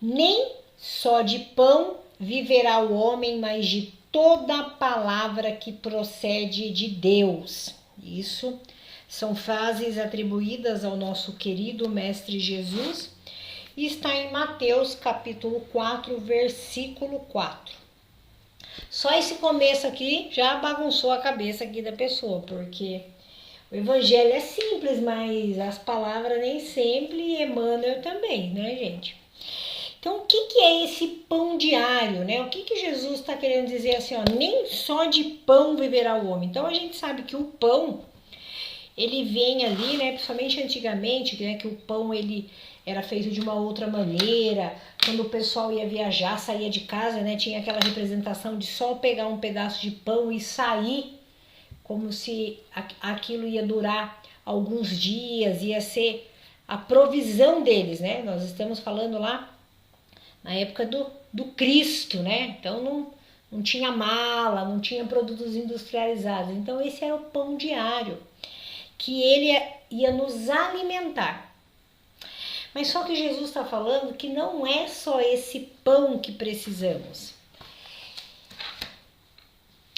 Nem só de pão viverá o homem, mas de toda palavra que procede de Deus. Isso são frases atribuídas ao nosso querido Mestre Jesus e está em Mateus capítulo 4, versículo 4. Só esse começo aqui já bagunçou a cabeça aqui da pessoa, porque o evangelho é simples, mas as palavras nem sempre emanam também, né, gente? Então, o que é esse pão diário, né? O que Jesus está querendo dizer assim, ó, nem só de pão viverá o homem. Então, a gente sabe que o pão, ele vem ali, né, principalmente antigamente, né, que o pão ele era feito de uma outra maneira. Quando o pessoal ia viajar, saía de casa, né, tinha aquela representação de só pegar um pedaço de pão e sair, como se aquilo ia durar alguns dias, ia ser a provisão deles, né? Nós estamos falando lá na época do Cristo, né? Então não tinha mala, não tinha produtos industrializados. Então esse era o pão diário, que ele ia nos alimentar. Mas só que Jesus está falando que não é só esse pão que precisamos.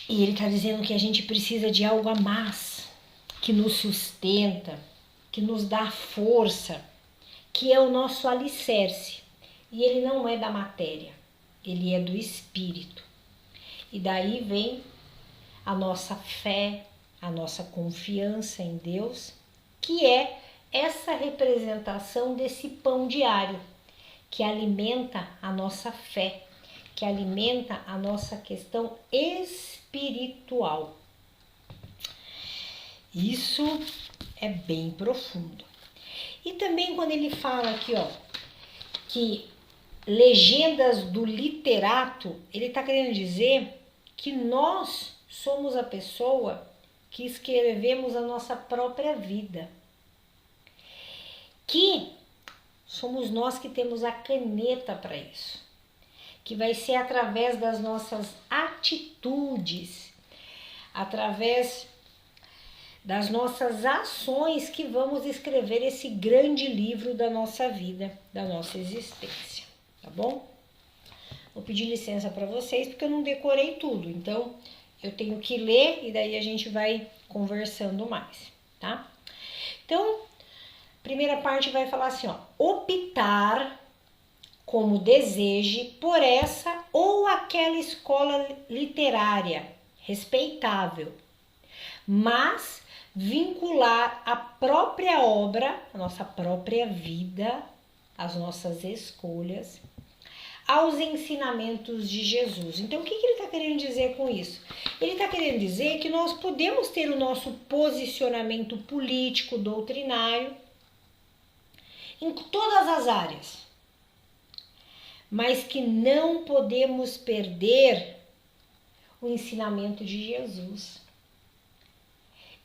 E ele está dizendo que a gente precisa de algo a mais, que nos sustenta, que nos dá força, que é o nosso alicerce. E ele não é da matéria, ele é do espírito. E daí vem a nossa fé, a nossa confiança em Deus, que é essa representação desse pão diário, que alimenta a nossa fé, que alimenta a nossa questão espiritual. Isso é bem profundo. E também quando ele fala aqui, ó, que legendas do literato, ele está querendo dizer que nós somos a pessoa que escrevemos a nossa própria vida. Que somos nós que temos a caneta para isso. Que vai ser através das nossas atitudes, através das nossas ações que vamos escrever esse grande livro da nossa vida, da nossa existência, tá bom? Vou pedir licença para vocês porque eu não decorei tudo, então eu tenho que ler e daí a gente vai conversando mais, tá? Então, primeira parte vai falar assim, ó, optar como deseje por essa ou aquela escola literária respeitável, mas vincular a própria obra, a nossa própria vida, as nossas escolhas, aos ensinamentos de Jesus. Então, o que ele está querendo dizer com isso? Ele está querendo dizer que nós podemos ter o nosso posicionamento político, doutrinário, em todas as áreas, mas que não podemos perder o ensinamento de Jesus.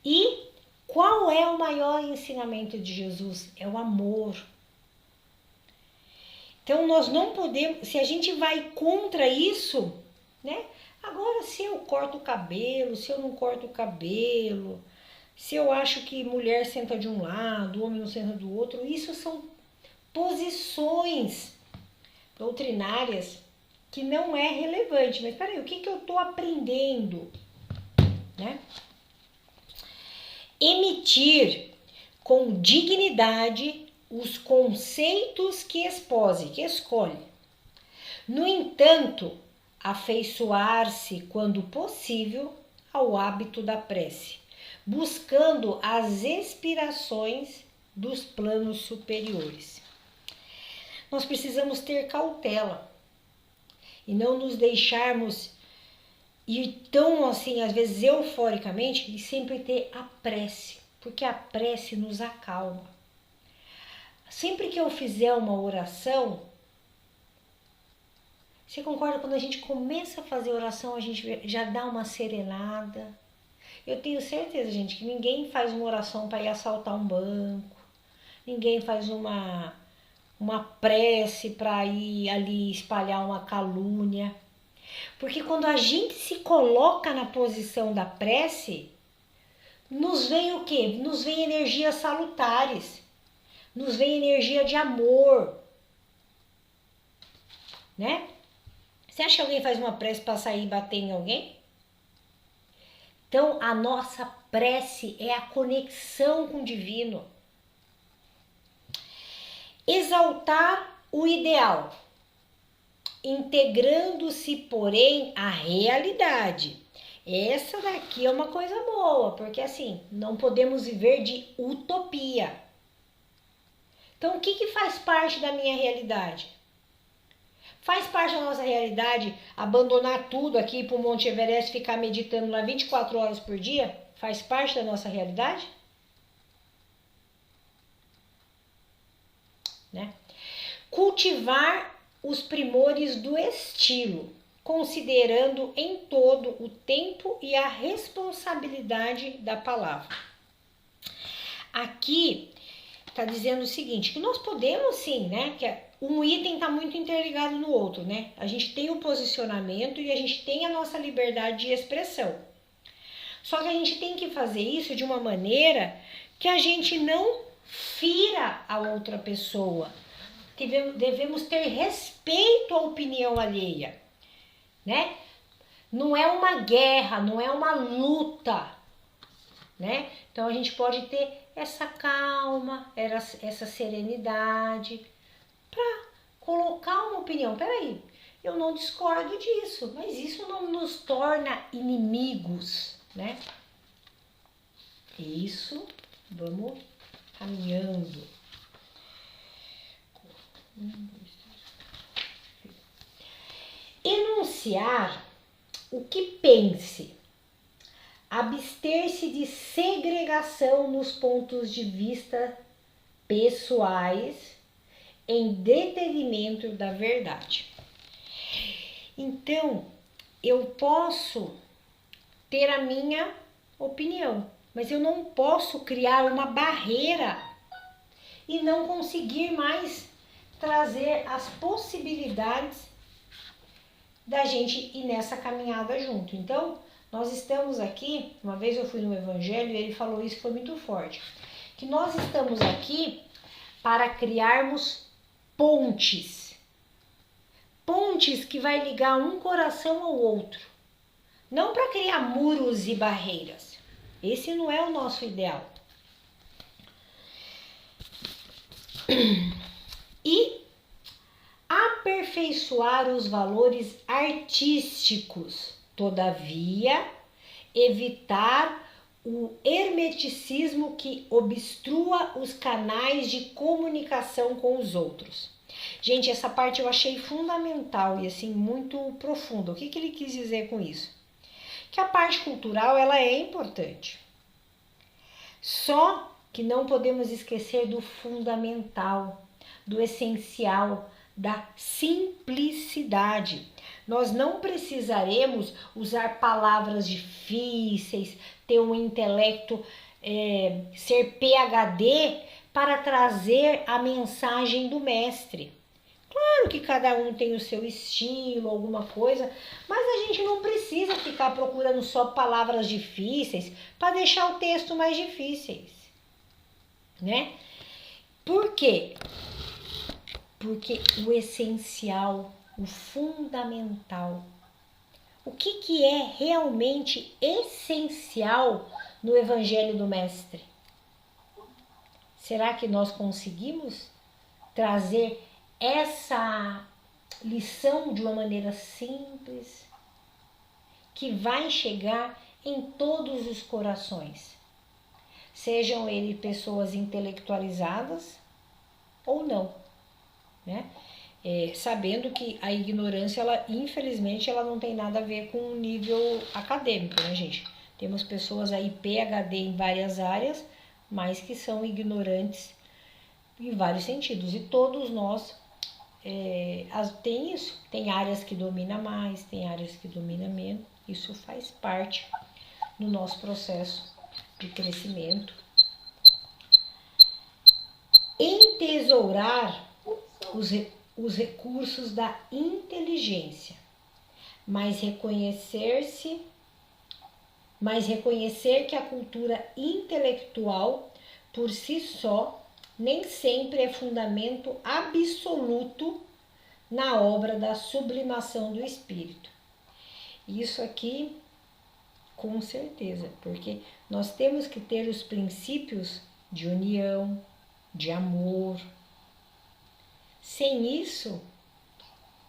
E qual é o maior ensinamento de Jesus? É o amor. Então nós não podemos, se a gente vai contra isso, né? Agora se eu corto o cabelo, se eu não corto o cabelo, se eu acho que mulher senta de um lado, homem não senta do outro, isso são posições doutrinárias que não é relevante. Mas peraí, o que eu estou aprendendo, né? Emitir com dignidade os conceitos que expose, que escolhe. No entanto, afeiçoar-se, quando possível, ao hábito da prece, buscando as inspirações dos planos superiores. Nós precisamos ter cautela e não nos deixarmos ir tão assim, às vezes euforicamente, e sempre ter a prece, porque a prece nos acalma. Sempre que eu fizer uma oração, você concorda? Quando a gente começa a fazer oração, a gente já dá uma serenada. Eu tenho certeza, gente, que ninguém faz uma oração para ir assaltar um banco, ninguém faz uma prece para ir ali espalhar uma calúnia. Porque quando a gente se coloca na posição da prece, nos vem o quê? Nos vem energias salutares, nos vem energia de amor. né? Você acha que alguém faz uma prece para sair e bater em alguém? Então, a nossa prece é a conexão com o divino. Exaltar o ideal, integrando-se, porém, à realidade. Essa daqui é uma coisa boa, porque assim, não podemos viver de utopia. Então, o que faz parte da minha realidade? Faz parte da nossa realidade abandonar tudo aqui para o Monte Everest, ficar meditando lá 24 horas por dia? Faz parte da nossa realidade? Né? Cultivar os primores do estilo, considerando em todo o tempo e a responsabilidade da palavra. Aqui está dizendo o seguinte, que nós podemos sim, né? Que um item está muito interligado no outro, né? A gente tem o posicionamento e a gente tem a nossa liberdade de expressão. Só que a gente tem que fazer isso de uma maneira que a gente não fira a outra pessoa. Devemos ter respeito à opinião alheia, né? Não é uma guerra, não é uma luta, né? Então a gente pode ter essa calma, essa serenidade para colocar uma opinião. Peraí, eu não discordo disso, mas isso não nos torna inimigos, né? Isso, vamos caminhando. Enunciar o que pense. Abster-se de segregação nos pontos de vista pessoais em detrimento da verdade. Então, eu posso ter a minha opinião, mas eu não posso criar uma barreira e não conseguir mais trazer as possibilidades da gente ir nessa caminhada junto. Então, nós estamos aqui, uma vez eu fui no Evangelho e ele falou isso, foi muito forte, que nós estamos aqui para criarmos pontes. Pontes que vai ligar um coração ao outro. Não para criar muros e barreiras. Esse não é o nosso ideal. E aperfeiçoar os valores artísticos. Todavia, evitar o hermeticismo que obstrua os canais de comunicação com os outros. Gente, essa parte eu achei fundamental e assim muito profunda. O que ele quis dizer com isso? Que a parte cultural ela é importante. Só que não podemos esquecer do fundamental, do essencial, da simplicidade. Nós não precisaremos usar palavras difíceis, ter um intelecto, ser PhD para trazer a mensagem do mestre. Claro que cada um tem o seu estilo, alguma coisa, mas a gente não precisa ficar procurando só palavras difíceis para deixar o texto mais difícil, né? Por quê? Porque o essencial, o fundamental, o que é realmente essencial no Evangelho do Mestre? Será que nós conseguimos trazer essa lição de uma maneira simples, que vai chegar em todos os corações, sejam eles pessoas intelectualizadas ou não, né? Sabendo que a ignorância, ela, infelizmente, ela não tem nada a ver com o nível acadêmico, né, gente? Temos pessoas aí PhD em várias áreas, mas que são ignorantes em vários sentidos. E todos nós tem isso. Tem áreas que domina mais, tem áreas que domina menos. Isso faz parte do nosso processo de crescimento. Entesourar os recursos da inteligência, mas reconhecer que a cultura intelectual por si só nem sempre é fundamento absoluto na obra da sublimação do espírito. Isso aqui, com certeza, porque nós temos que ter os princípios de união, de amor. Sem isso,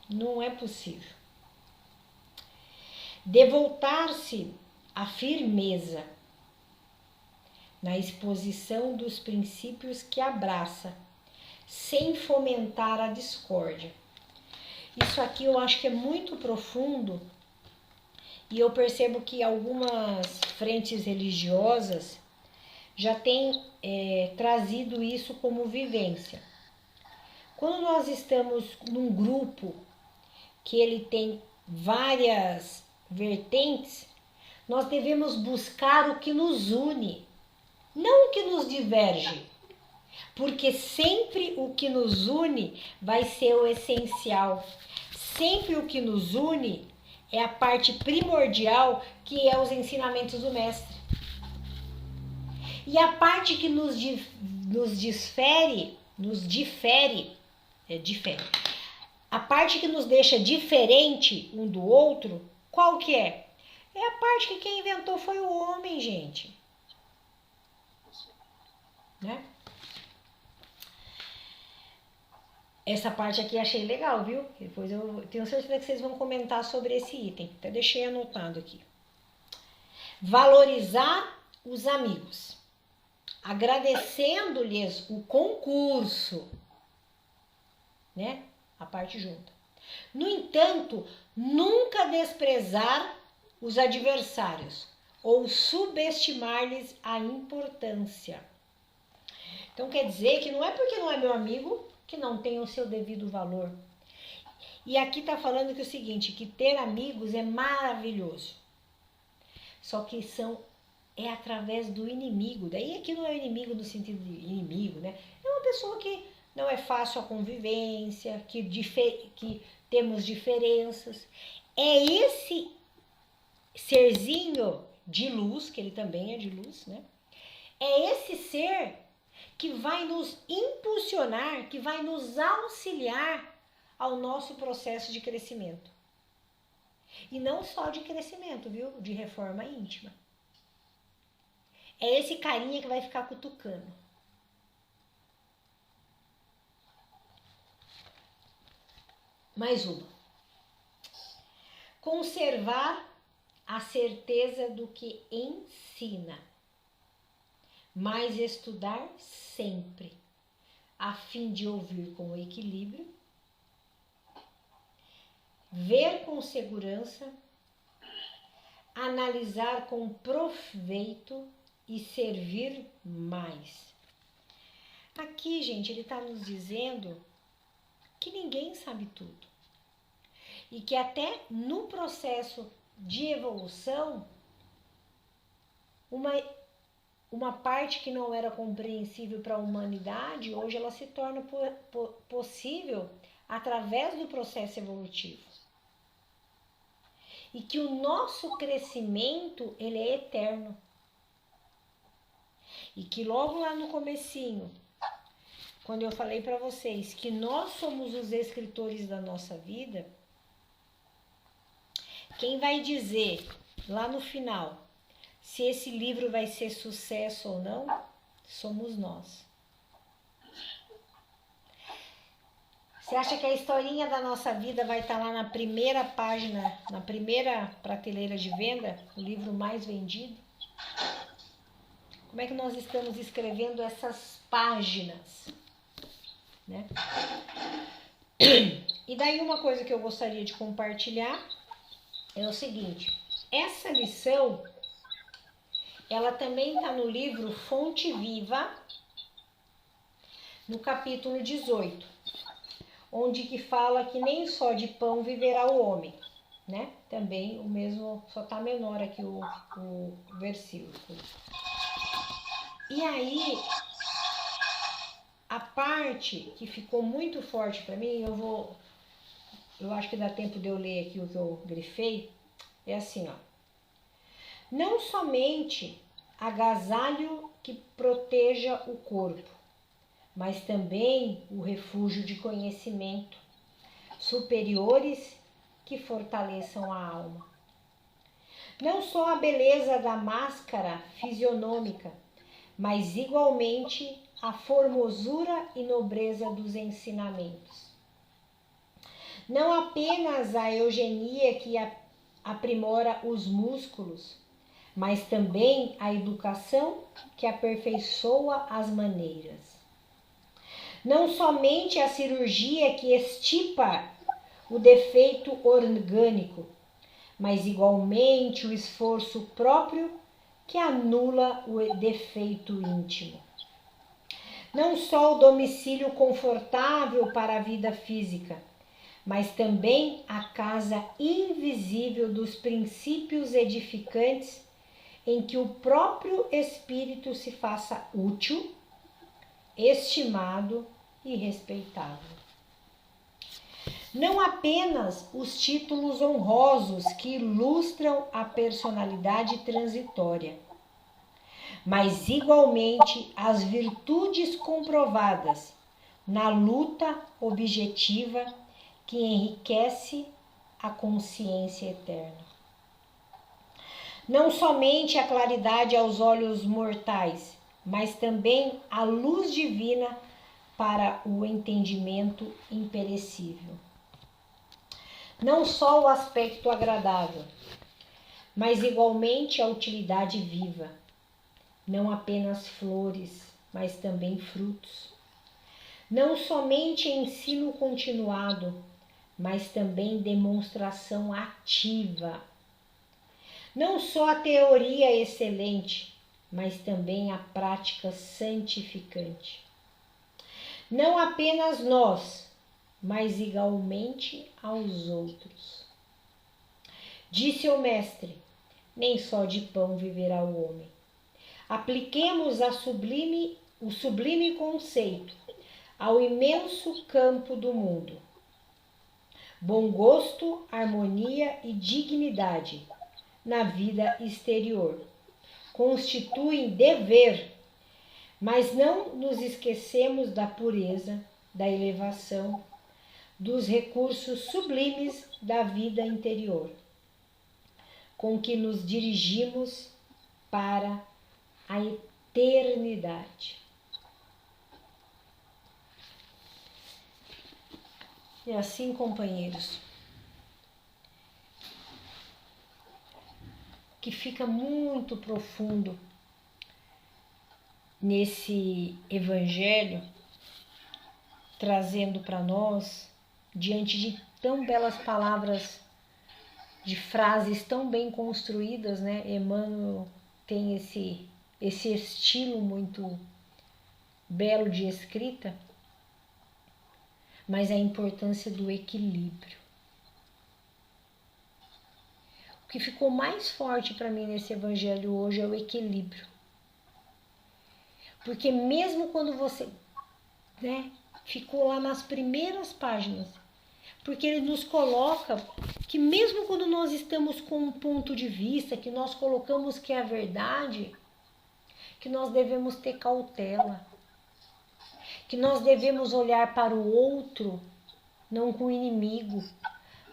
não é possível. Devoltar-se à firmeza na exposição dos princípios que abraça, sem fomentar a discórdia. Isso aqui eu acho que é muito profundo e eu percebo que algumas frentes religiosas já têm trazido isso como vivência. Quando nós estamos num grupo que ele tem várias vertentes, nós devemos buscar o que nos une, não o que nos diverge. Porque sempre o que nos une vai ser o essencial. Sempre o que nos une é a parte primordial, que é os ensinamentos do mestre. E a parte que nos difere, a parte que nos deixa diferente um do outro, qual que é? É a parte que quem inventou foi o homem, gente. Né? Essa parte aqui achei legal, viu? Depois eu tenho certeza que vocês vão comentar sobre esse item. Até deixei anotado aqui. Valorizar os amigos, agradecendo-lhes o concurso, né? A parte junta. No entanto, nunca desprezar os adversários ou subestimar-lhes a importância. Então quer dizer que não é porque não é meu amigo que não tem o seu devido valor. E aqui tá falando que o seguinte, que ter amigos é maravilhoso. Só que é através do inimigo. Daí aqui não é inimigo no sentido de inimigo, né? É uma pessoa que não é fácil a convivência, que temos diferenças. É esse serzinho de luz, que ele também é de luz, né? É esse ser que vai nos impulsionar, que vai nos auxiliar ao nosso processo de crescimento. E não só de crescimento, viu? De reforma íntima. É esse carinha que vai ficar cutucando. Mais uma. Conservar a certeza do que ensina, mas estudar sempre, a fim de ouvir com equilíbrio, ver com segurança, analisar com proveito e servir mais. Aqui, gente, ele está nos dizendo que ninguém sabe tudo. E que até no processo de evolução, uma parte que não era compreensível para a humanidade, hoje ela se torna possível através do processo evolutivo. E que o nosso crescimento, ele é eterno. E que logo lá no comecinho, quando eu falei para vocês que nós somos os escritores da nossa vida, quem vai dizer lá no final se esse livro vai ser sucesso ou não, somos nós. Você acha que a historinha da nossa vida vai estar lá na primeira página, na primeira prateleira de venda, o livro mais vendido? Como é que nós estamos escrevendo essas páginas? Né? E daí uma coisa que eu gostaria de compartilhar é o seguinte, essa lição, ela também está no livro Fonte Viva, no capítulo 18, onde que fala que nem só de pão viverá o homem, né? Também o mesmo, só está menor aqui o versículo. E aí, a parte que ficou muito forte para mim, eu acho que dá tempo de eu ler aqui o que eu grifei, é assim, ó. Não somente agasalho que proteja o corpo, mas também o refúgio de conhecimento, superiores que fortaleçam a alma. Não só a beleza da máscara fisionômica, mas igualmente a formosura e nobreza dos ensinamentos. Não apenas a eugenia que aprimora os músculos, mas também a educação que aperfeiçoa as maneiras. Não somente a cirurgia que extirpa o defeito orgânico, mas igualmente o esforço próprio que anula o defeito íntimo. Não só o domicílio confortável para a vida física, mas também a casa invisível dos princípios edificantes em que o próprio espírito se faça útil, estimado e respeitado. Não apenas os títulos honrosos que ilustram a personalidade transitória, mas igualmente as virtudes comprovadas na luta objetiva que enriquece a consciência eterna. Não somente a claridade aos olhos mortais, mas também a luz divina para o entendimento imperecível. Não só o aspecto agradável, mas igualmente a utilidade viva. Não apenas flores, mas também frutos. Não somente ensino continuado, mas também demonstração ativa. Não só a teoria excelente, mas também a prática santificante. Não apenas nós, mas igualmente aos outros. Disse o Mestre: nem só de pão viverá o homem. Apliquemos o sublime conceito ao imenso campo do mundo. Bom gosto, harmonia e dignidade na vida exterior constituem dever, mas não nos esquecemos da pureza, da elevação, dos recursos sublimes da vida interior, com que nos dirigimos para a eternidade. E assim, companheiros, que fica muito profundo nesse evangelho, trazendo para nós, diante de tão belas palavras, de frases tão bem construídas, né? Emmanuel tem esse estilo muito belo de escrita, mas a importância do equilíbrio. O que ficou mais forte para mim nesse evangelho hoje é o equilíbrio. Porque mesmo quando você, ficou lá nas primeiras páginas, porque ele nos coloca que mesmo quando nós estamos com um ponto de vista, que nós colocamos que é a verdade, que nós devemos ter cautela, que nós devemos olhar para o outro, não com o inimigo,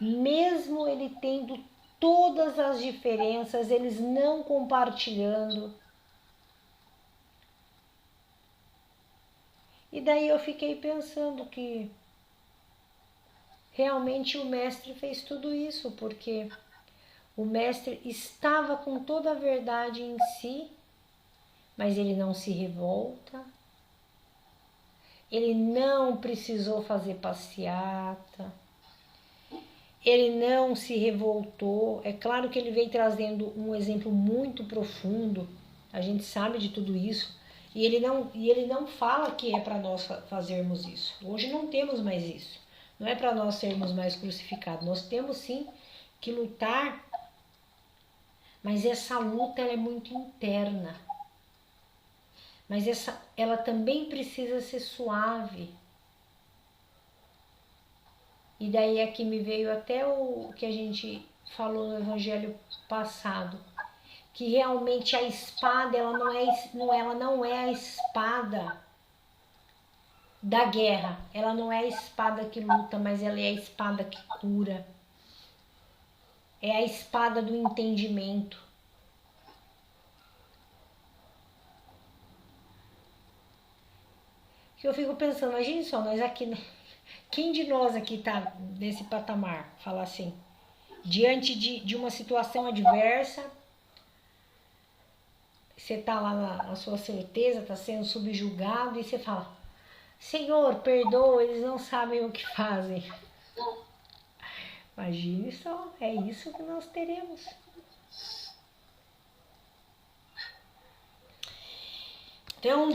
mesmo ele tendo todas as diferenças, eles não compartilhando. E daí eu fiquei pensando que realmente o mestre fez tudo isso, porque o mestre estava com toda a verdade em si, mas ele não se revolta, ele não precisou fazer passeata, ele não se revoltou. É claro que ele veio trazendo um exemplo muito profundo, a gente sabe de tudo isso, e ele não fala que é para nós fazermos isso. Hoje não temos mais isso. Não é para nós sermos mais crucificados. Nós temos sim que lutar, mas essa luta ela é muito interna. Mas ela também precisa ser suave. E daí aqui me veio até o que a gente falou no evangelho passado, que realmente a espada ela não é a espada da guerra. Ela não é a espada que luta, mas ela é a espada que cura. É a espada do entendimento. Que eu fico pensando, imagine só, nós aqui, quem de nós aqui tá nesse patamar, fala assim, diante de uma situação adversa, você tá lá na sua certeza, tá sendo subjugado e você fala, Senhor, perdoa, eles não sabem o que fazem. Imagine só, é isso que nós teremos. Então,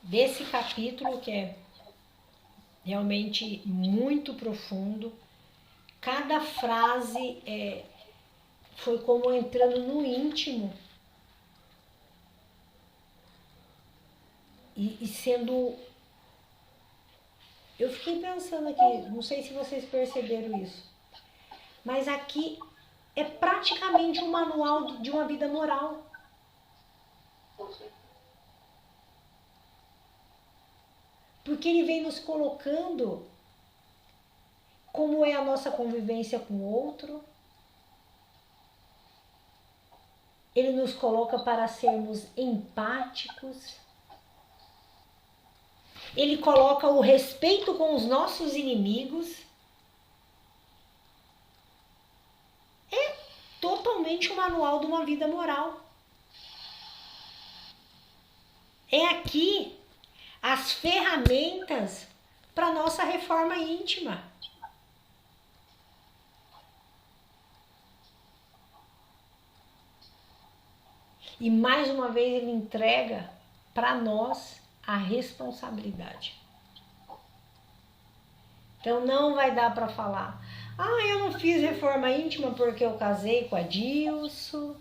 desse capítulo, que é realmente muito profundo, cada frase foi como entrando no íntimo e sendo... Eu fiquei pensando aqui, não sei se vocês perceberam isso, mas aqui é praticamente um manual de uma vida moral. Porque ele vem nos colocando como é a nossa convivência com o outro. Ele nos coloca para sermos empáticos. Ele coloca o respeito com os nossos inimigos. É totalmente o manual de uma vida moral. É aqui as ferramentas para a nossa reforma íntima. E mais uma vez ele entrega para nós a responsabilidade. Então não vai dar para falar, eu não fiz reforma íntima porque eu casei com a Dilson.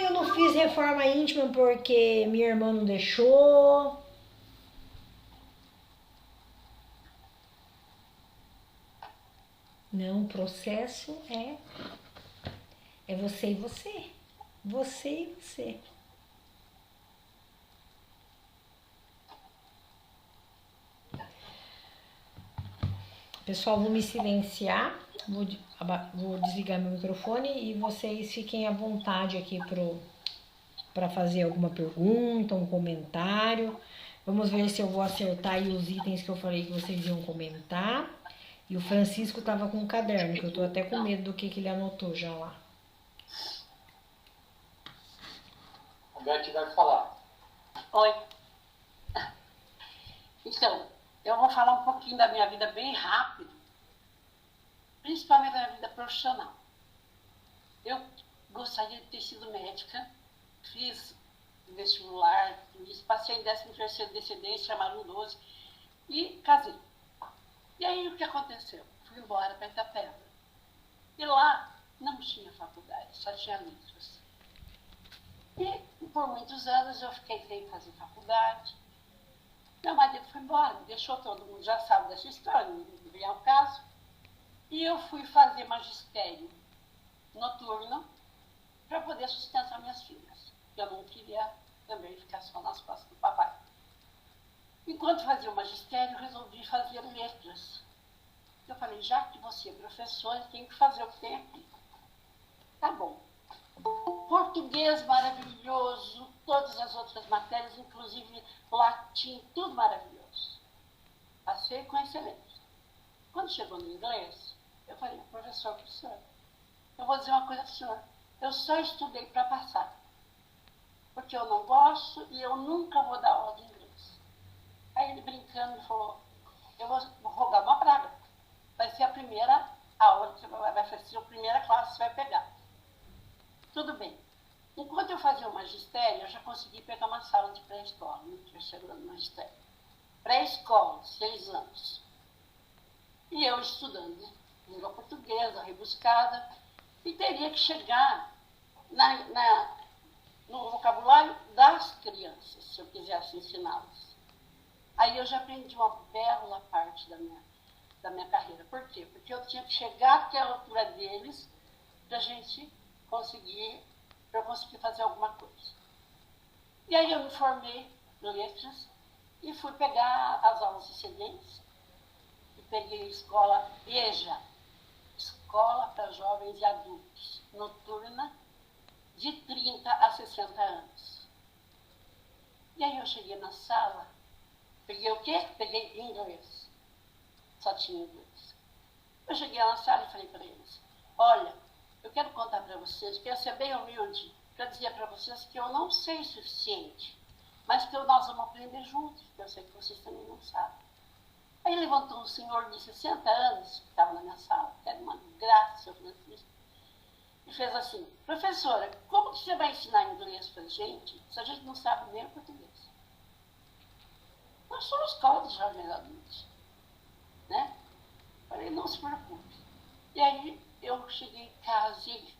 Eu não fiz reforma íntima porque minha irmã não deixou. Não, o processo é você e você. Você e você. Pessoal, vou me silenciar, vou desligar meu microfone e vocês fiquem à vontade aqui para fazer alguma pergunta, um comentário. Vamos ver se eu vou acertar aí os itens que eu falei que vocês iam comentar. E o Francisco estava com um caderno, que eu estou até com medo do que ele anotou já lá. A Beth vai falar. Oi. Então, eu vou falar um pouquinho da minha vida bem rápido, principalmente da minha vida profissional. Eu gostaria de ter sido médica, fiz vestibular, passei em 13º DCD, chamaram 12, e casei. E aí o que aconteceu? Fui embora para Itapeva. E lá não tinha faculdade, só tinha letras. E por muitos anos eu fiquei sem fazer faculdade. Meu marido foi embora, me deixou, todo mundo já sabe dessa história, não vem ao caso. E eu fui fazer magistério noturno para poder sustentar minhas filhas. Eu não queria também ficar só nas costas do papai. Enquanto fazia o magistério, resolvi fazer letras. Eu falei, já que você é professora, tem que fazer o que tem aqui. Tá bom. Português maravilhoso, todas as outras matérias, inclusive latim, tudo maravilhoso. Passei com excelência. Quando chegou no inglês, eu falei, professor, eu vou dizer uma coisa para o senhor. Eu só estudei para passar, porque eu não gosto e eu nunca vou dar aula de inglês. Aí ele brincando falou, eu vou rogar uma praga. Vai ser a primeira aula, vai ser a primeira classe que você vai pegar. Tudo bem. Enquanto eu fazia o magistério, eu já consegui pegar uma sala de pré-escola, no terceiro ano do magistério. Pré-escola, 6 anos. E eu estudando língua portuguesa, rebuscada, e teria que chegar no vocabulário das crianças, se eu quisesse ensiná-las. Aí eu já aprendi uma bela parte da minha carreira. Por quê? Porque eu tinha que chegar até a altura deles para eu conseguir fazer alguma coisa. E aí eu me formei em letras e fui pegar as aulas excedentes e peguei a escola EJA, Escola para Jovens e Adultos, noturna, de 30 a 60 anos. E aí eu cheguei na sala, peguei o quê? Peguei inglês. Só tinha inglês. Eu cheguei na sala e falei para eles, olha, eu quero contar para vocês, quero ser bem humilde, para dizer para vocês que eu não sei o suficiente, mas que nós vamos aprender juntos, porque eu sei que vocês também não sabem. Aí levantou um senhor de 60 anos, que estava na minha sala, que era uma graça, seu Francisco, e fez assim, professora, como que você vai ensinar inglês para a gente se a gente não sabe nem o português? Nós somos escola dos jovens adultos, né? Falei, não se preocupe. E aí eu cheguei em casa e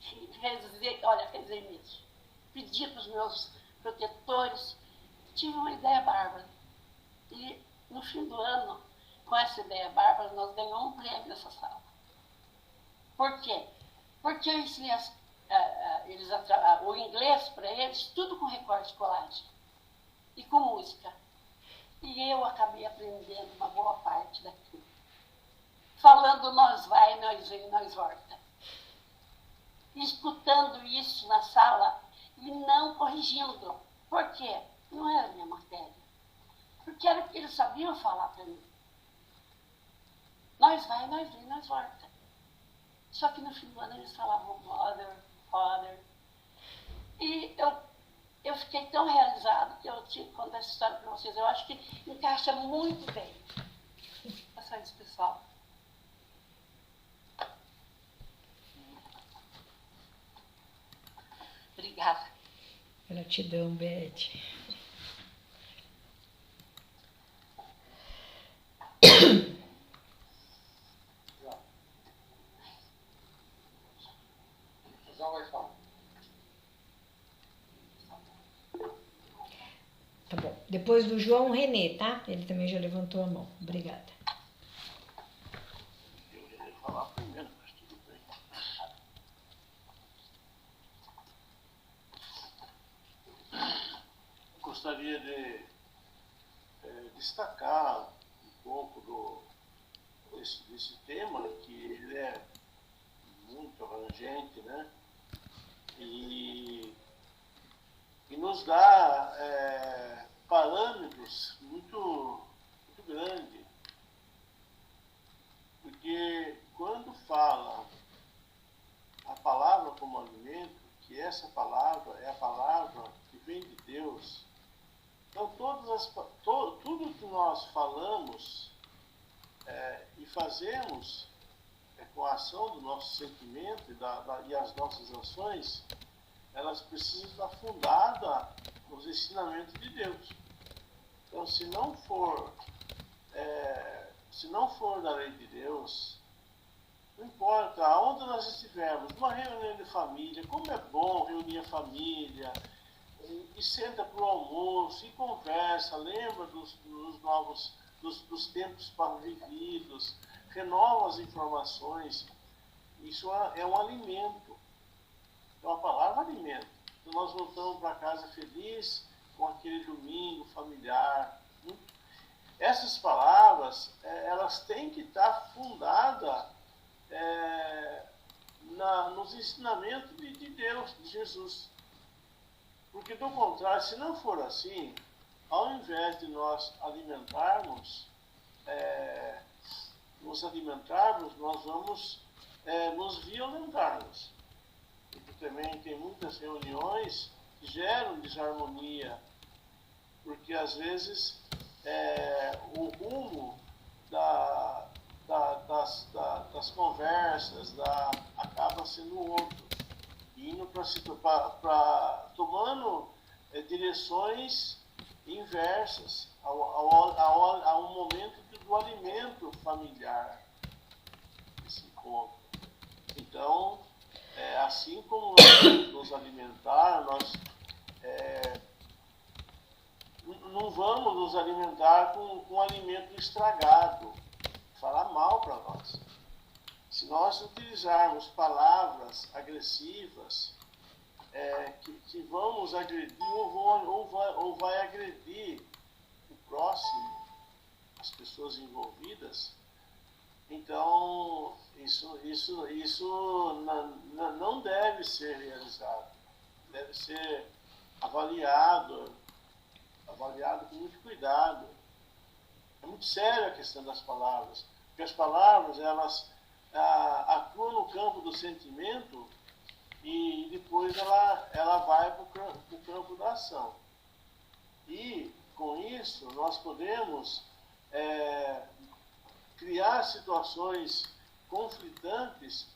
rezei mesmo. Pedi para os meus protetores, tive uma ideia bárbara. E no fim do ano, com essa ideia bárbara, nós ganhamos um prêmio nessa sala. Por quê? Porque eu ensinei o inglês para eles, tudo com recorte de colagem e com música. E eu acabei aprendendo uma boa parte daquilo. Falando nós vai, nós vem, nós volta. Escutando isso na sala e não corrigindo. Por quê? Não era minha matéria. Porque era o que eles sabiam falar para mim. Nós vai, nós vem, nós volta. Só que no fim do ano eles falavam mother, father. E eu fiquei tão realizada que eu tinha que contar essa história para vocês. Eu acho que encaixa muito bem. É só isso, pessoal. Obrigada. Gratidão, Beth. João vai falar. Tá bom. Depois do João, Renê, tá? Ele também já levantou a mão. Obrigada. Eu ia falar primeiro, mas tudo bem. Gostaria de destacar um pouco desse tema, que ele é muito abrangente, né? E nos dá parâmetros muito grandes. Porque quando fala a palavra como alimento, que essa palavra é a palavra que vem de Deus, então tudo que nós falamos e fazemos com a ação do nosso sentimento e as nossas ações, elas precisam estar fundadas nos ensinamentos de Deus. Então, se não for da lei de Deus, não importa aonde nós estivermos, numa reunião de família, como é bom reunir a família, e senta para o almoço, e conversa, lembra dos tempos vividos, renova as informações. Isso é um alimento. Então a palavra alimento. Então nós voltamos para casa felizes com aquele domingo familiar. Essas palavras, elas têm que estar fundadas nos ensinamentos de Deus, de Jesus. Porque do contrário, se não for assim, ao invés de nós nos alimentarmos, nós vamos nos violentarmos. Porque também tem muitas reuniões que geram desarmonia, porque às vezes o rumo das conversas acaba sendo outro, indo tomando direções inversas a um momento do alimento familiar, esse encontro. Então, assim como nós vamos nos alimentar, nós não vamos nos alimentar com alimento estragado, falar mal para nós. Se nós utilizarmos palavras agressivas, que vão nos agredir ou vai agredir o próximo, as pessoas envolvidas, então isso não deve ser realizado, deve ser avaliado com muito cuidado. É muito séria a questão das palavras, porque as palavras, elas atuam no campo do sentimento e depois ela vai para o campo da ação. E, com isso, nós podemos criar situações conflitantes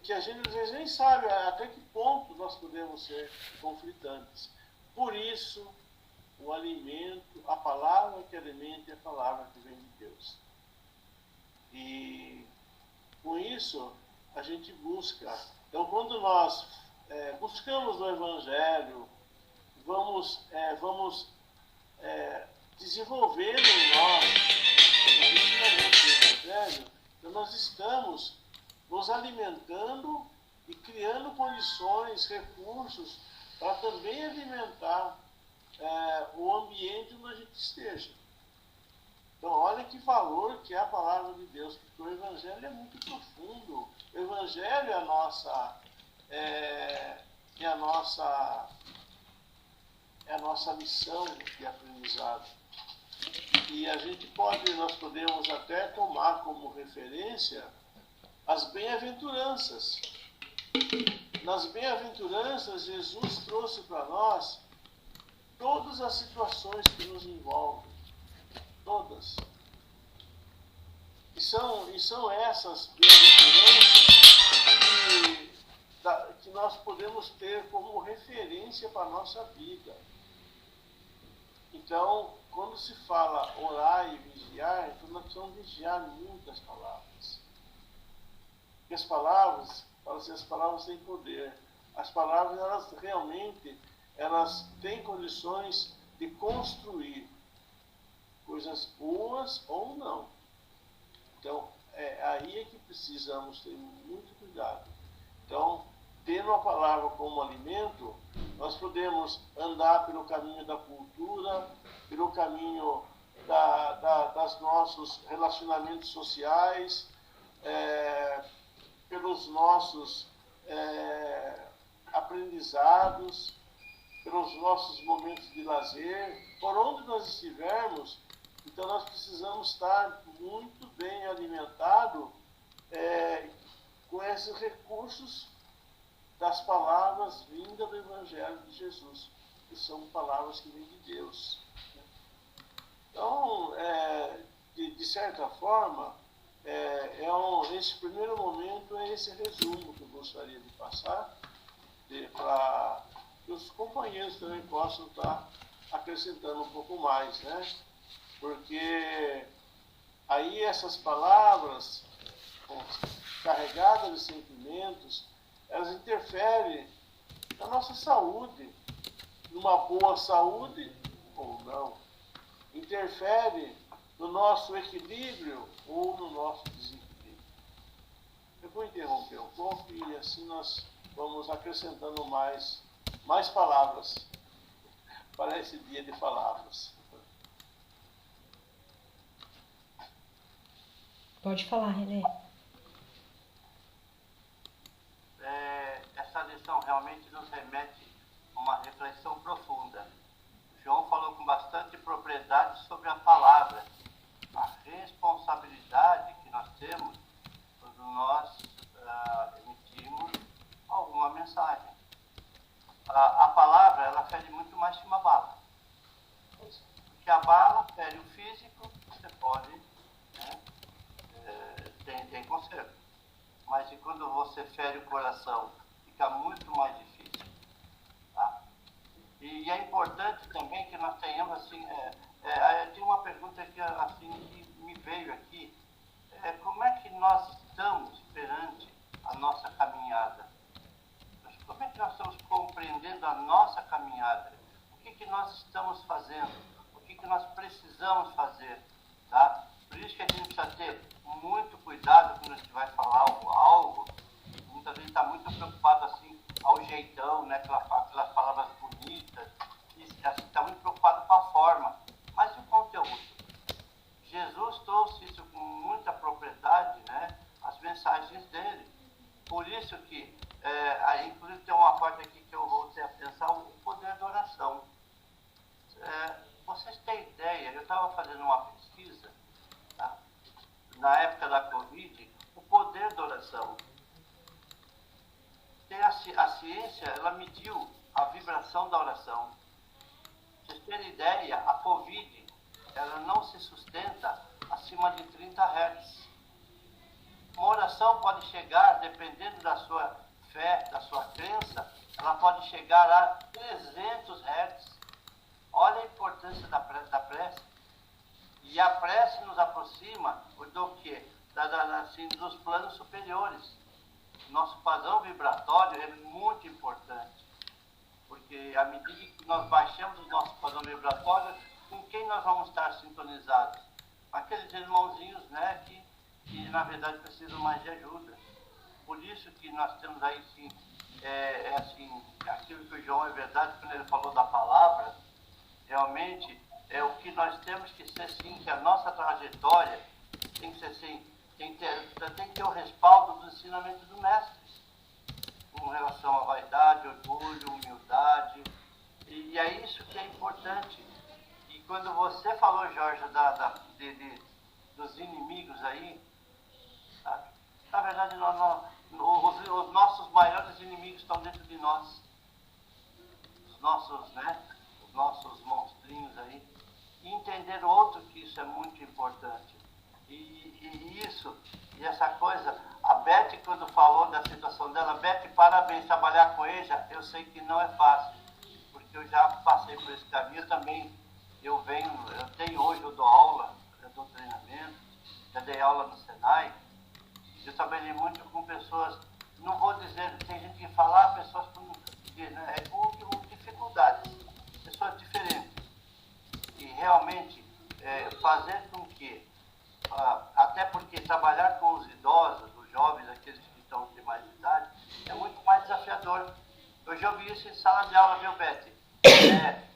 que a gente às vezes nem sabe até que ponto nós podemos ser conflitantes. Por isso, o alimento, a palavra que alimenta é a palavra que vem de Deus. E com isso a gente busca. Então, quando nós buscamos o Evangelho, vamos desenvolvendo em nós o ensinamento do Evangelho, então nós estamos nos alimentando e criando condições, recursos para também alimentar o ambiente onde a gente esteja. Então, olha que valor que é a palavra de Deus, porque o Evangelho é muito profundo. O Evangelho é a nossa missão de aprendizado. E nós podemos até tomar como referência as bem-aventuranças. Nas bem-aventuranças, Jesus trouxe para nós todas as situações que nos envolvem. Todas. E são essas bem-aventuranças que nós podemos ter como referência para a nossa vida. Então, quando se fala orar e vigiar, então nós precisamos vigiar muitas palavras. Porque as palavras têm poder. As palavras, elas realmente, elas têm condições de construir coisas boas ou não. Então, aí é que precisamos ter muito cuidado. Então, tendo a palavra como alimento, nós podemos andar pelo caminho da cultura, pelo caminho dos nossos relacionamentos sociais, pelos nossos aprendizados, pelos nossos momentos de lazer, por onde nós estivermos. Então nós precisamos estar muito bem alimentados com esses recursos das palavras vindas do Evangelho de Jesus, que são palavras que vêm de Deus. Então, de certa forma, esse primeiro momento é esse resumo que eu gostaria de passar, para que os companheiros também possam estar acrescentando um pouco mais, né? Porque aí essas palavras carregadas de sentimentos, elas interferem na nossa saúde, numa boa saúde ou não. Interfere no nosso equilíbrio ou no nosso desequilíbrio. Eu vou interromper um pouco e assim nós vamos acrescentando mais palavras para esse dia de palavras. Pode falar, René. Essa lição realmente nos remete a uma reflexão profunda. João falou com bastante propriedade sobre a palavra, a responsabilidade que nós temos quando nós emitimos alguma mensagem. A palavra, ela fere muito mais que uma bala. Porque a bala fere o físico, você pode, né, tem conserto. Mas e quando você fere o coração, fica muito mais difícil. Tá? E é importante também que nós tenhamos, assim, tem uma pergunta que, assim, que me veio aqui. Como é que nós estamos perante a nossa caminhada? Como é que nós estamos compreendendo a nossa caminhada? O que nós estamos fazendo? O que nós precisamos fazer? Tá? Por isso que a gente precisa ter muito cuidado quando a gente vai falar algo. Muitas vezes está muito preocupado assim, ao jeitão, né? Aquelas palavras bonitas, está muito preocupado com a forma. Mas e o mensagens dele. Por isso que, inclusive tem uma parte aqui que eu voltei a pensar, o poder da oração. Vocês têm ideia, eu estava fazendo uma pesquisa, tá? Na época da Covid, o poder da oração. A ciência, ela mediu a vibração da oração. Vocês terem ideia, a Covid, ela não se sustenta acima de 30 Hz. Uma oração pode chegar, dependendo da sua fé, da sua crença, ela pode chegar a 300 Hz. Olha a importância da prece. E a prece nos aproxima do quê? Assim, dos planos superiores. Nosso padrão vibratório é muito importante. Porque à medida que nós baixamos o nosso padrão vibratório, com quem nós vamos estar sintonizados? Aqueles irmãozinhos, né, que na verdade precisam mais de ajuda. Por isso que nós temos aí, sim, assim, aquilo que o João é verdade, quando ele falou da palavra, realmente é o que nós temos que ser, sim, que a nossa trajetória tem que ser assim, tem que ter o respaldo do ensinamento do mestre, com relação à vaidade, orgulho, humildade, e é isso que é importante. E quando você falou, Jorge, dos inimigos aí, sabe? Na verdade, os nossos maiores inimigos estão dentro de nós, os nossos monstrinhos aí, e entender outro que isso é muito importante. E essa coisa, a Beth, quando falou da situação dela, Beth, parabéns, trabalhar com EJA, eu sei que não é fácil, porque eu já passei por esse caminho também. Eu hoje eu dou aula, eu dou treinamento, já dei aula no Senai, eu trabalhei muito com pessoas, não vou dizer, tem gente que fala, pessoas com dificuldades, pessoas diferentes, e realmente fazer com que, até porque trabalhar com os idosos, os jovens, aqueles que estão de mais idade, é muito mais desafiador. Eu já ouvi isso em sala de aula, viu, Beth?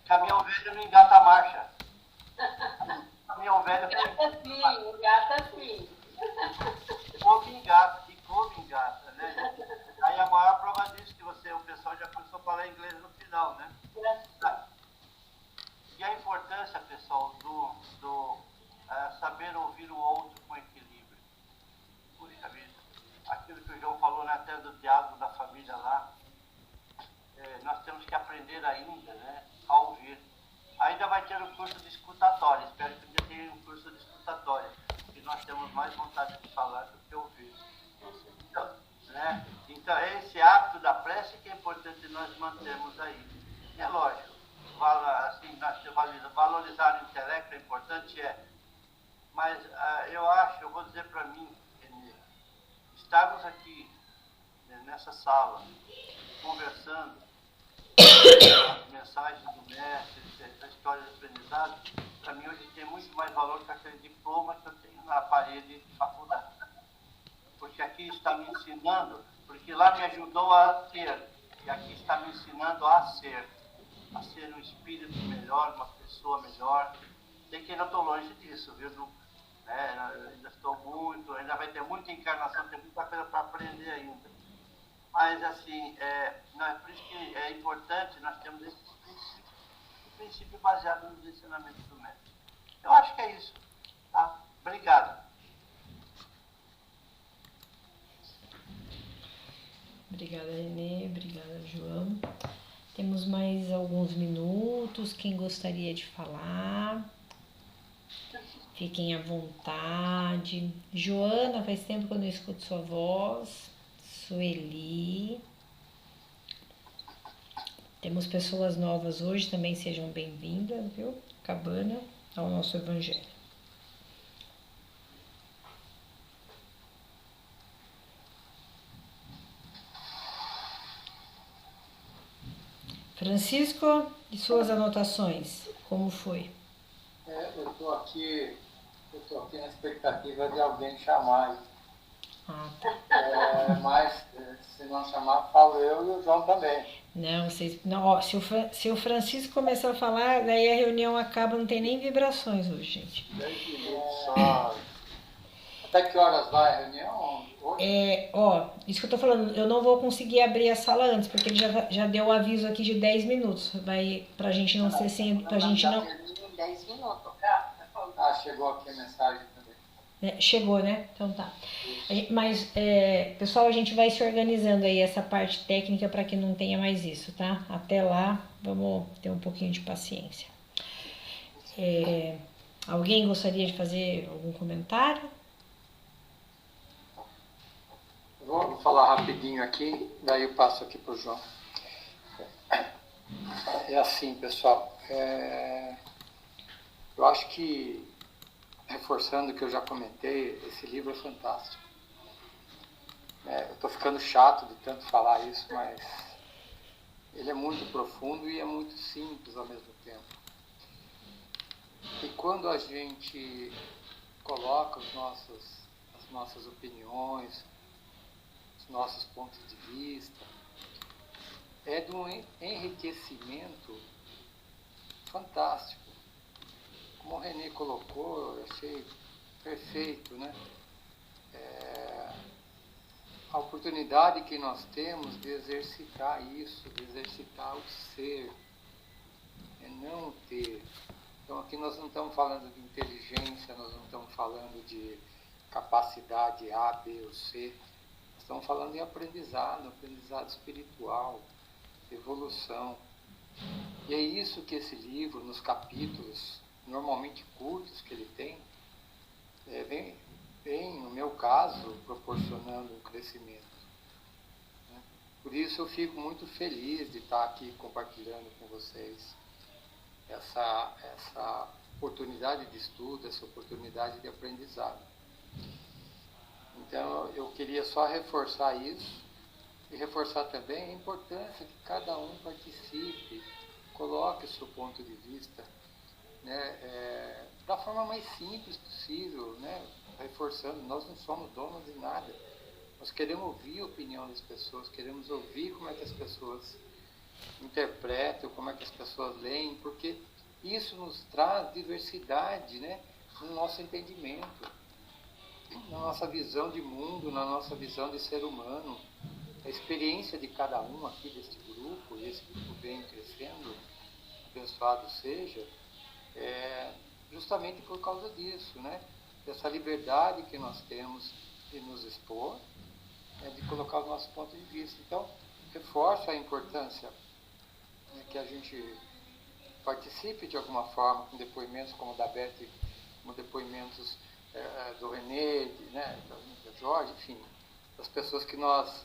Caminhão velho não engata a marcha. Caminhão velho... Engata sim. Como engata, né? Aí a maior prova disso que o pessoal já começou a falar inglês no final, né? E a importância, pessoal, do saber ouvir o outro com equilíbrio. Puxa vida, aquilo que o João falou, né, até do diálogo da família lá, nós temos que aprender ainda, né, a ouvir. Ainda vai ter um curso de escutatória, espero que ainda tenha um curso de escutatória, porque nós temos mais vontade de falar do que ouvir. Então, é esse hábito da prece que é importante nós mantermos aí. E é lógico, assim, valorizar o intelecto é importante, mas eu vou dizer para mim, estarmos aqui, nessa sala, conversando, as mensagens do mestre, a história do aprendizado, para mim hoje tem muito mais valor que aquele diploma que eu tenho na parede de faculdade. Porque aqui está me ensinando, porque lá me ajudou a ter, e aqui está me ensinando a ser um espírito melhor, uma pessoa melhor. Sei que ainda estou longe disso, viu? Ainda estou ainda vai ter muita encarnação, tem muita coisa para aprender ainda. Mas, assim, por isso que é importante nós termos esse princípio baseado nos ensinamentos do mestre. Eu acho que é isso. Tá? Obrigado. Obrigada, Renê. Obrigada, João. Temos mais alguns minutos. Quem gostaria de falar? Fiquem à vontade. Joana, faz tempo que eu não escuto sua voz. Sueli. Temos pessoas novas hoje, também sejam bem-vindas, viu? Cabana ao nosso Evangelho. Francisco, e suas anotações, como foi? Eu estou aqui na expectativa de alguém chamar. Tá. Mas se não chamar, falo eu e o João também. Não, se o Francisco começar a falar, daí a reunião acaba, não tem nem vibrações hoje, gente. 10 minutos só. Até que horas vai a reunião hoje? Isso que eu tô falando, eu não vou conseguir abrir a sala antes, porque ele já deu o aviso aqui de 10 minutos. Pra gente não ser sem. Pra gente não. Em 10 minutos. Chegou aqui a mensagem também. Chegou, né? Então tá. Mas, pessoal, a gente vai se organizando aí essa parte técnica para que não tenha mais isso, tá? Até lá, vamos ter um pouquinho de paciência. Alguém gostaria de fazer algum comentário? Vou falar rapidinho aqui, daí eu passo aqui para o João. É assim, pessoal, eu acho que, reforçando o que eu já comentei, esse livro é fantástico. Eu estou ficando chato de tanto falar isso, mas ele é muito profundo e é muito simples ao mesmo tempo. E quando a gente coloca as nossas opiniões, os nossos pontos de vista, é de um enriquecimento fantástico. Como o René colocou, eu achei perfeito, né? A oportunidade que nós temos de exercitar isso, de exercitar o ser, não o ter. Então aqui nós não estamos falando de inteligência, nós não estamos falando de capacidade A, B ou C. Nós estamos falando de aprendizado espiritual, evolução. E é isso que esse livro, nos capítulos normalmente curtos que ele tem, vem, no meu caso, proporcionando um crescimento. Por isso eu fico muito feliz de estar aqui compartilhando com vocês essa oportunidade de estudo, essa oportunidade de aprendizado. Então eu queria só reforçar isso e reforçar também a importância que cada um participe, coloque o seu ponto de vista, né, da forma mais simples possível, né, reforçando, nós não somos donos de nada. Nós queremos ouvir a opinião das pessoas, queremos ouvir como é que as pessoas interpretam, como é que as pessoas leem, porque isso nos traz diversidade, né, no nosso entendimento, na nossa visão de mundo, na nossa visão de ser humano. A experiência de cada um aqui deste grupo, e esse grupo vem crescendo, abençoado seja, justamente por causa disso, né, dessa liberdade que nós temos de nos expor, de colocar os nossos pontos de vista. Então, reforço a importância que a gente participe de alguma forma com depoimentos como o da Beth, como depoimentos do René, da Jorge, enfim, das pessoas que nós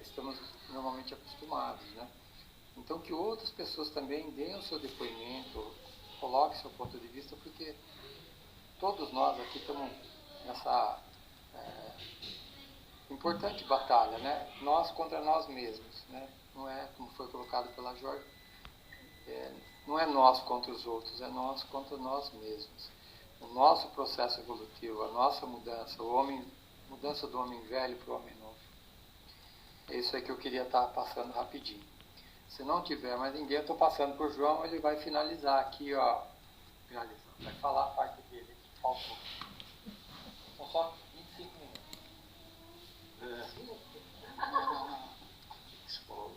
estamos normalmente acostumados, né? Então, que outras pessoas também deem o seu depoimento, coloquem seu ponto de vista, porque todos nós aqui estamos nessa importante batalha, né? Nós contra nós mesmos, né? Não é, como foi colocado pela Jorge, não é nós contra os outros, é nós contra nós mesmos. O nosso processo evolutivo, a nossa mudança, mudança do homem velho para o homem novo. É isso aí que eu queria estar passando rapidinho. Se não tiver mais ninguém, eu estou passando por João, ele vai finalizar aqui, ó. Vai falar a parte dele, que faltou. São só 25 minutos.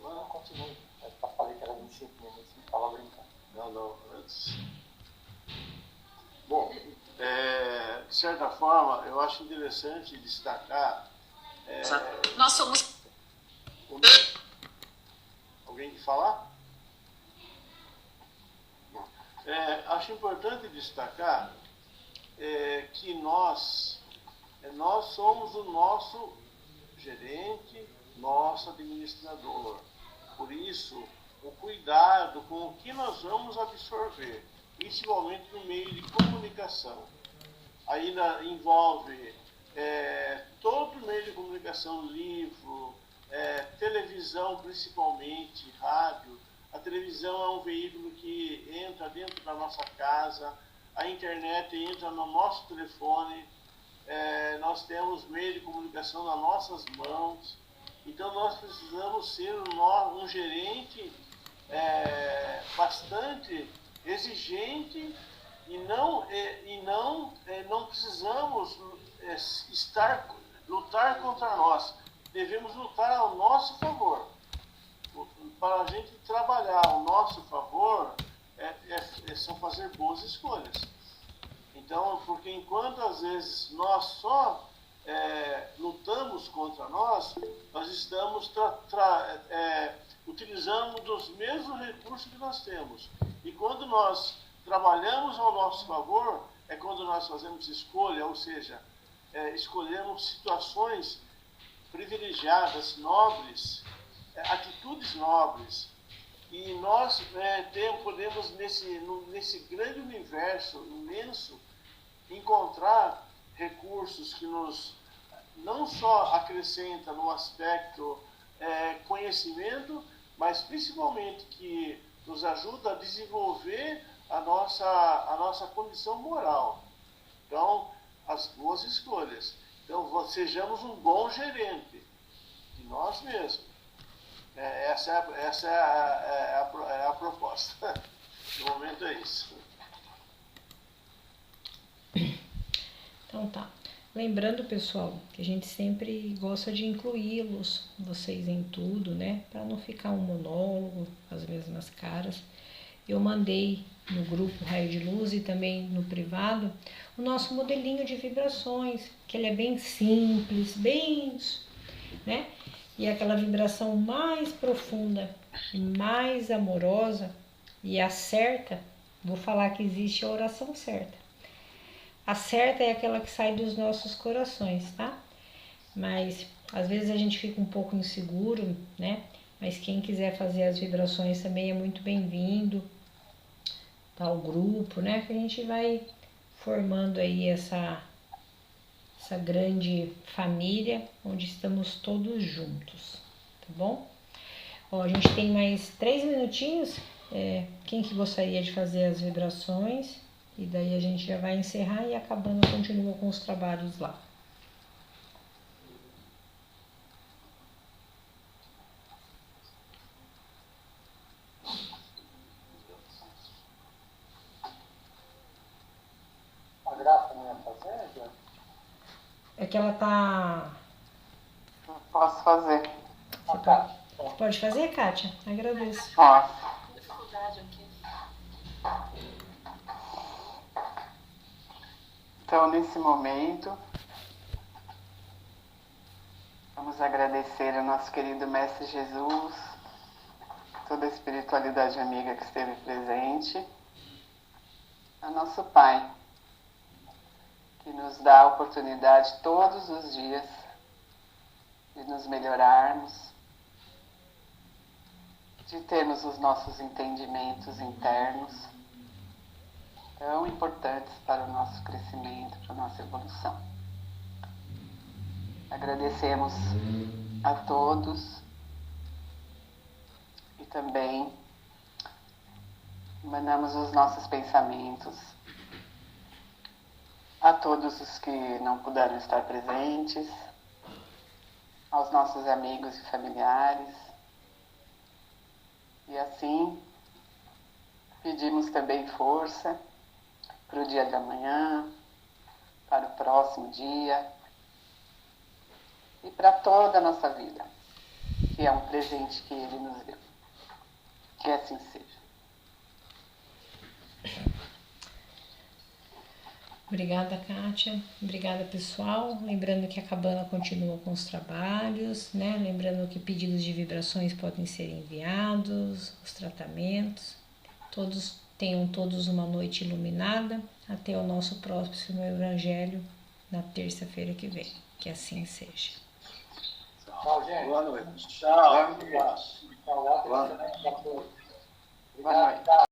Não, continue. Eu falei que era 25 minutos, não estava brincando. Não, antes. Bom, de certa forma, eu acho interessante destacar. Nós somos. Alguém quer falar? Acho importante destacar que nós somos o nosso gerente, nosso administrador. Por isso, o cuidado com o que nós vamos absorver, principalmente no meio de comunicação. Ainda envolve todo o meio de comunicação, livro, televisão principalmente, rádio. A televisão é um veículo que entra dentro da nossa casa, a internet entra no nosso telefone, nós temos meio de comunicação nas nossas mãos. Então nós precisamos ser um gerente bastante exigente e não precisamos estar lutar contra nós. Devemos lutar ao nosso favor. Para a gente trabalhar ao nosso favor, são fazer boas escolhas. Então, porque enquanto às vezes nós só lutamos contra nós estamos utilizando dos mesmos recursos que nós temos. E quando nós trabalhamos ao nosso favor, é quando nós fazemos escolha, ou seja, escolhemos situações privilegiadas, nobres, atitudes nobres. E nós podemos, nesse grande universo imenso, encontrar recursos que nos não só acrescentam no aspecto conhecimento, mas principalmente que nos ajuda a desenvolver a nossa condição moral. Então, as boas escolhas. Então, sejamos um bom gerente de nós mesmos. Essa é a proposta. No momento é isso. Então tá. Lembrando, pessoal, que a gente sempre gosta de incluí-los, vocês em tudo, né? Para não ficar um monólogo, as mesmas caras. Eu mandei no grupo Raio de Luz e também no privado o nosso modelinho de vibrações, que ele é bem simples, né? E aquela vibração mais profunda e mais amorosa e a certa, vou falar que existe a oração certa. A certa é aquela que sai dos nossos corações, tá? Mas às vezes a gente fica um pouco inseguro, né? Mas quem quiser fazer as vibrações também é muito bem-vindo. Tá, o grupo, né? Que a gente vai formando aí essa grande família onde estamos todos juntos, tá bom? Ó, a gente tem mais 3 minutinhos. Quem que gostaria de fazer as vibrações? E daí a gente já vai encerrar e a Cabana continua com os trabalhos lá. A Graça não ia fazer, João? É que ela tá... Eu posso fazer. Você pode fazer, Kátia? Agradeço. Posso. Dificuldade aqui. Então, nesse momento, vamos agradecer ao nosso querido Mestre Jesus, toda a espiritualidade amiga que esteve presente, ao nosso Pai, que nos dá a oportunidade todos os dias de nos melhorarmos, de termos os nossos entendimentos internos, tão importantes para o nosso crescimento, para a nossa evolução. Agradecemos a todos e também mandamos os nossos pensamentos a todos os que não puderam estar presentes, aos nossos amigos e familiares. E assim, pedimos também força para o dia de amanhã, para o próximo dia e para toda a nossa vida, que é um presente que Ele nos deu. Que assim seja. Obrigada, Kátia. Obrigada, pessoal. Lembrando que a Cabana continua com os trabalhos, né? Lembrando que pedidos de vibrações podem ser enviados, os tratamentos. Tenham todos uma noite iluminada. Até o nosso próximo Evangelho na terça-feira que vem. Que assim seja. Tchau, gente. Boa noite. Tchau. Boa noite. Tchau. Boa noite.